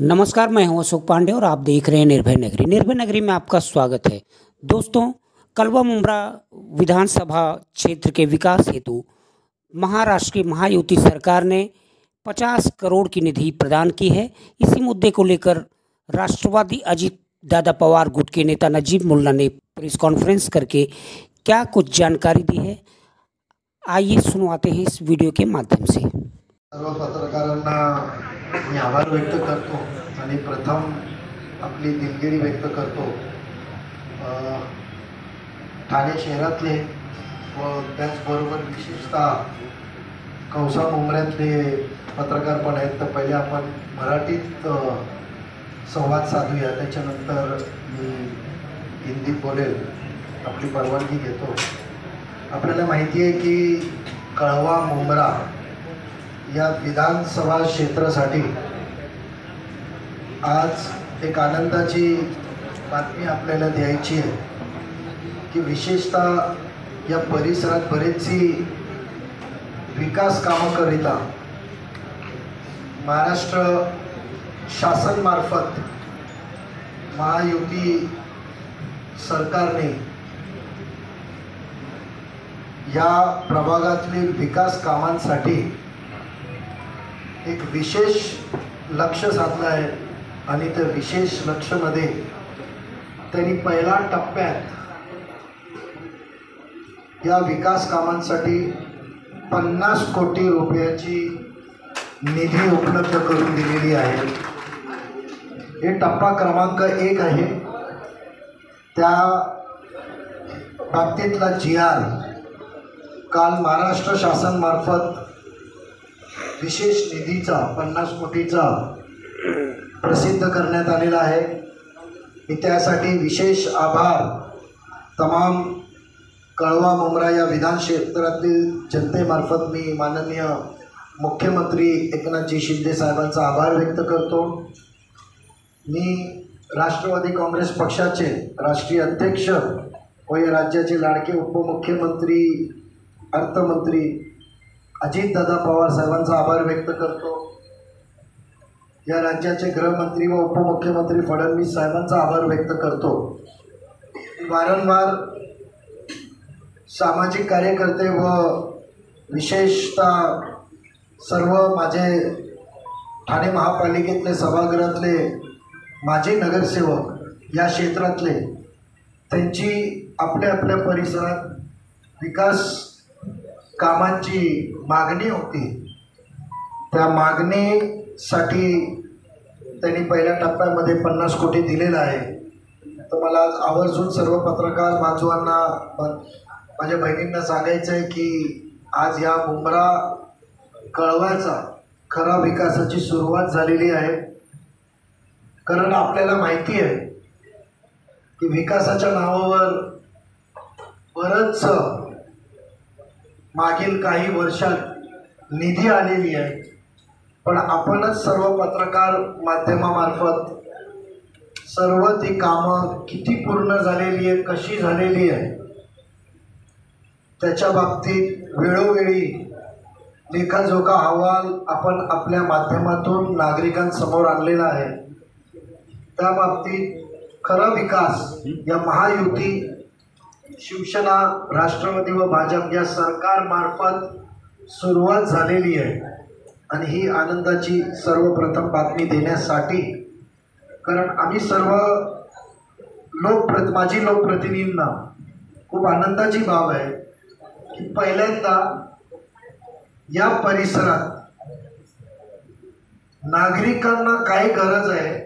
नमस्कार, मैं हूं अशोक पांडे और आप देख रहे हैं निर्भय नगरी। निर्भय नगरी में आपका स्वागत है। दोस्तों, कल्वा मुंब्रा विधानसभा क्षेत्र के विकास हेतु महाराष्ट्र की महायुति सरकार ने 50 करोड़ की निधि प्रदान की है। इसी मुद्दे को लेकर राष्ट्रवादी अजित दादा पवार गुट के नेता नजीब मुल्ला ने प्रेस कॉन्फ्रेंस करके क्या कुछ जानकारी दी है, आइए सुनवाते हैं इस वीडियो के माध्यम से। सर्व पत्रकारांना मी आभार व्यक्त करतो आणि प्रथम आपली दिलगिरी व्यक्त करतो ठाणे शहरातले व त्याचबरोबर विशेषतः कौसा मुंब्र्यातले पत्रकार पण आहेत। तर पहिले आपण मराठीत संवाद साधूया, त्याच्यानंतर मी हिंदीत बोलेल, आपली परवानगी घेतो। आपल्याला माहिती आहे की कळवा मुंब्रा या विधानसभा क्षेत्रासाठी आज एक आनंदाची बातमी आपल्याला द्यायची आहे की विशेषतः या परिसरात बरेचशी विकास कामाकरिता महाराष्ट्र शासनामार्फत महायुती सरकारने या प्रभागातील विकास कामांसाठी एक विशेष लक्ष साधलं आहे आणि त्या विशेष लक्ष्यामध्ये त्यांनी पहिल्या टप्प्यात या विकास कामांसाठी 50 कोटी रुपयाची निधी उपलब्ध करून दिलेली आहे। हे टप्पा क्रमांक 1 आहे। त्या बाबतीतला GR काल महाराष्ट्र शासनामार्फत विशेष निधीचा 50 कोटीचा प्रसिद्ध करण्यात आलेला आहे। मी त्यासाठी विशेष आभार तमाम कळवा मुंब्रा या विधान क्षेत्रातील जनतेमार्फत मी माननीय मुख्यमंत्री एकनाथजी शिंदे साहेबांचा आभार व्यक्त करतो। मी राष्ट्रवादी काँग्रेस पक्षाचे राष्ट्रीय अध्यक्ष व या राज्याचे लाडके उपमुख्यमंत्री अर्थमंत्री अजितदादा पवार साहेबांचा आभार व्यक्त करतो। या राज्याचे गृहमंत्री व उपमुख्यमंत्री फडणवीस साहेबांचा आभार व्यक्त करतो। वारंवार सामाजिक कार्यकर्ते व विशेषतः सर्व माझे ठाणे महापालिकेतले सभागृहातले माजी नगरसेवक या क्षेत्रातले त्यांची आपल्या आपल्या परिसरात विकास कामांची मागणी होती। त्या मागणीसाठी त्यांनी पहिल्या टप्प्यामध्ये 50 कोटी दिलेला आहे। तर मला आवर्जून सर्व पत्रकार बांधवांना माझ्या बहिणींना सांगायचं आहे की आज या मुंब्रा कळव्याचा खरा विकासाची सुरुवात झालेली आहे। कारण आपल्याला माहिती आहे की विकासाच्या नावावर बरंच मागील काही वर्षात निधी आलेली आहे, पण आपणच सर्व पत्रकार माध्यमामार्फत सर्व ती कामं किती पूर्ण झालेली आहे, कशी झालेली आहे, त्याच्या बाबतीत वेळोवेळी लेखाजोखा अहवाल आपण आपल्या माध्यमातून नागरिकांसमोर आणलेला आहे। त्या बाबतीत खरा विकास या महायुती शिवसेना, राष्ट्रवादी व भाजप या सरकारमार्फत सुरुवात झालेली आहे। आणि ही आनंदाची सर्वप्रथम बातमी देण्यासाठी, कारण आम्ही सर्व माजी लोकप्रतिनिधींना खूप आनंदाची बाब आहे की पहिल्यांदा या परिसरात नागरिकांना काय गरज आहे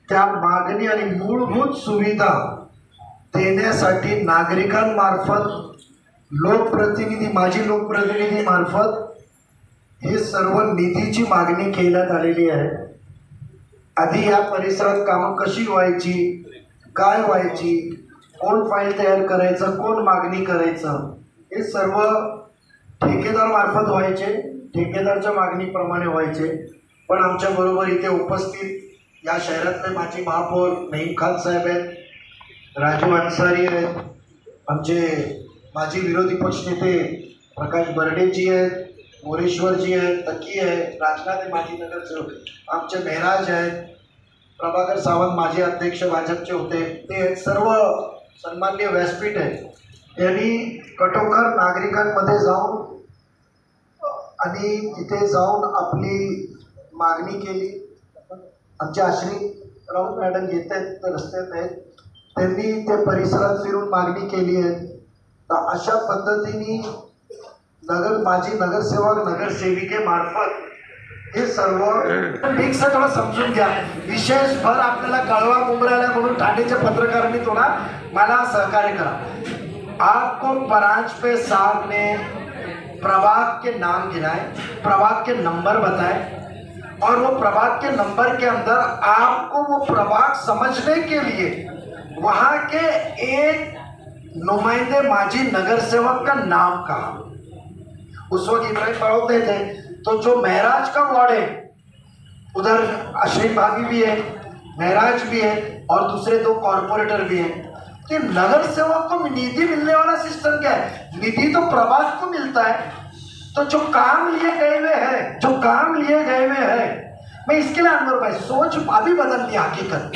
त्या मागणी आणि मूलभूत सुविधा देण्यासाठी नागरिकांमार्फत लोकप्रतिनिधी, माजी लोकप्रतिनिधी मार्फत हे सर्व निधीची मागणी केल्यात आलेली आहे। आधी या परिसरात कामं कशी व्हायची, काय व्हायची, कोण फाईल तयार करायचं, कोण मागणी करायचं, हे सर्व ठेकेदार मार्फत व्हायचे, ठेकेदारच्या मागणीप्रमाणे व्हायचे। पण आमच्याबरोबर इथे उपस्थित या शहरातले माजी महापौर नईम खान साहेब आहेत, राजू अन्सारी आहेत, आमचे माजी विरोधी पक्षनेते प्रकाश बर्डेजी आहेत, मोरेश्वरजी आहेत, तकी आहे, राजनाथ हे माजी नगरसेवक, आमचे मेहराज आहेत, प्रभाकर सावंत माजी अध्यक्ष भाजपचे होते, ते सर्व सन्माननीय व्यासपीठ आहे। यांनी कठोर नागरिकांमध्ये जाऊन आणि तिथे जाऊन आपली मागणी केली। आमचे आश्री राऊत मॅडम येत आहेत, तर रस्त्यात आहेत, त्यांनी ते परिसरात फिरून मागणी केली आहे। तर अशा पद्धतीने माजी नगरसेवक नगरसेविकेमार्फत हे सर्व ठीक से थोड़ा समजून घ्या। विशेष भर आपल्याला कळवा मुंब्राला म्हणून ठाणेच्या पत्रकारांनी थोड़ा मला सहकार्य करा। आपको परांज पे साहब ने प्रभाग के नाम गिनाए, प्रभाग के नंबर बताए, और वो प्रभाग के नंबर के अंदर आपको वो प्रभाग समझने के लिए वहां के एक नुमाइंदे माजी नगर सेवक का नाम कहा। उस वक्त इब्राहिम पढ़ोते थे, तो जो महराज का वार्ड है उधर अशरीफ भाभी भी है, महराज भी है, और दूसरे दो कॉर्पोरेटर भी हैं। कि नगर सेवक को निधि मिलने वाला सिस्टम क्या है? निधि तो प्रभाग को मिलता है। तो जो काम लिए गए हुए हैं, मैं इसके लिए अनवर भाई सोच अभी बदल दी। हकीकत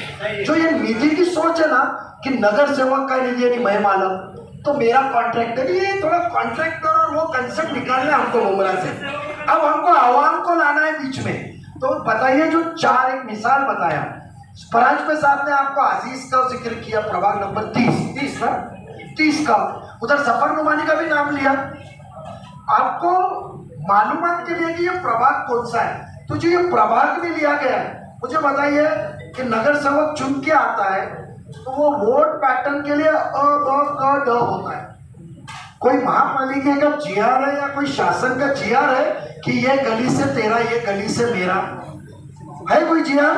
जो ये निधि की सोच है ना कि नगर सेवक का निधि यानी मैं मालूम, तो मेरा कॉन्ट्रैक्टर, ये थोड़ा कॉन्ट्रैक्टर और वो कंसेप्ट निकालना है हमको मुमरा से। अब हमको आवाम को लाना है बीच में। तो बताइए, जो चार एक मिसाल बताया परांज पे साहब ने, आपको आजीज का जिक्र किया, प्रभाग नंबर 30 का, उधर सफर नुमानी का भी नाम लिया। आपको मालूमात के लिए कि ये प्रभाग कौन सा है, तो जो ये प्रभाग में लिया गया है, मुझे बताइए कि नगर सेवक चुन के आता है तो वो वोट पैटर्न के लिए ड होता है। कोई महापालिका का जीआर है या कोई शासन का जीआर है कि ये गली से तेरा, ये गली से मेरा, है कोई जीआर?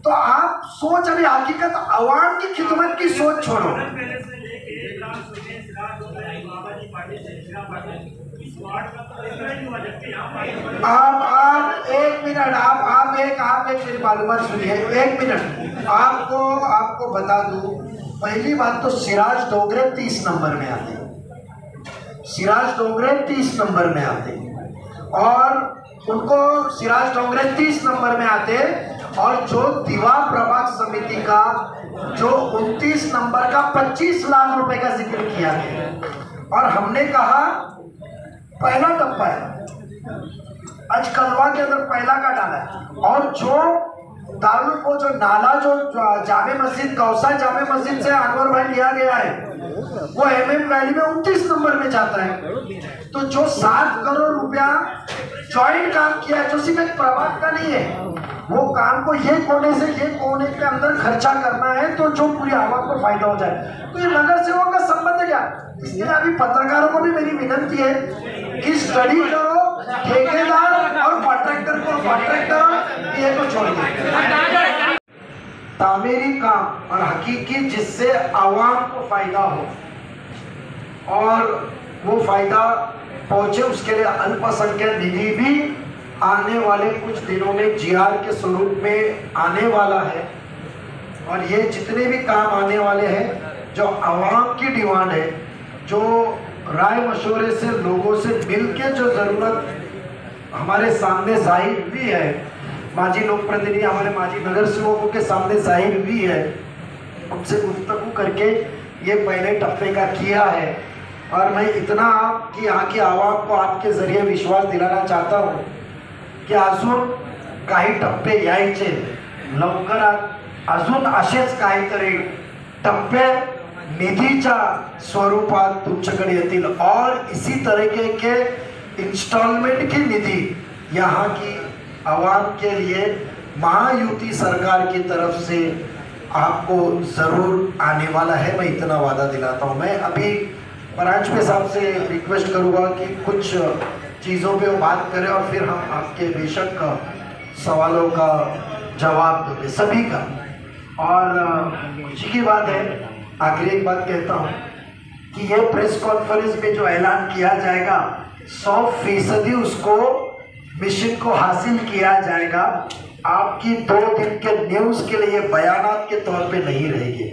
तो आप सोच, अभी हकीकत आवाम की खिदमत की सोच छोड़ो। आप एक मिनट, आप एक मेरी मालूमात सुनिए, एक मिनट। आपको बता दूं, पहली बात तो सिराज डोगरे 30 नंबर में आते, सिराज डोगरे 30 नंबर में आते, और उनको सिराज डोगरे 30 नंबर में आते, और जो दीवा प्रभाग समिति का जो 29 नंबर का 25 लाख रुपए का जिक्र किया गया, और हमने कहा पहला टप्पा है, आज कलवा के अंदर पहला का डाला है, और जो दारू को जो नाला जो जामे मस्जिद, कौसा जामे मस्जिद से अनवर भाई लिया गया है, वो MM वैली में 29 नंबर में जाता है। तो जो 7 करोड़ रुपया जॉइंट काम किया है, जो सिर्फ एक प्रभाग का नहीं है, वो काम को ये कोने से ये कोने के अंदर खर्चा करना है, तो जो पूरी आवाम को फायदा हो जाए। तो ये नगर सेवक का संबंध है क्या? इसलिए अभी पत्रकारों को भी मेरी विनंती है कि स्टडी करो, ठेकेदार और कॉन्ट्रैक्टर ये को छोड़ दो। तामीरी काम और हकीकी जिससे आवाम को फायदा हो और वो फायदा पहुंचे, उसके लिए अल्पसंख्यक निधि भी आने वाले कुछ दिनों में जीआर के स्वरूप में आने वाला है। और ये जितने भी काम आने वाले हैं, जो आवाम की डिमांड है, जो राय मशवरे से लोगों से मिलके जो ज़रूरत हमारे सामने जाहिर भी है, माजी लोक प्रतिनिधि हमारे माजी नगर सेवकों के सामने जाहिर भी है, उनसे गुफ्तगू करके ये पहले टप्पे का किया है। और मैं इतना कि यहाँ की आवाम को आपके ज़रिए विश्वास दिलाना चाहता हूँ की अजून काही टप्पे यायचे, लवकरात अजून असेच काहीतरी टप्पे निधीच्या स्वरूपात तुमच्याकडे येतील, और इसी तरीके के इंस्टॉलमेंट की निधि यहाँ की आवाम के लिए महायुति सरकार की तरफ से आपको ज़रूर आने वाला है, मैं इतना वादा दिलाता हूँ। मैं अभी परांज पे साहब से रिक्वेस्ट करूँगा कि कुछ चीज़ों पे वो बात करें, और फिर हम आपके बेशक सवालों का जवाब देंगे सभी का। और खुशी की बात है, आखिरी एक बात कहता हूँ कि ये प्रेस कॉन्फ्रेंस में जो ऐलान किया जाएगा 100% उसको मिशन को हासिल किया जाएगा। आपकी 2 दिन के न्यूज़ के लिए बयानात के तौर पे नहीं रहेगी।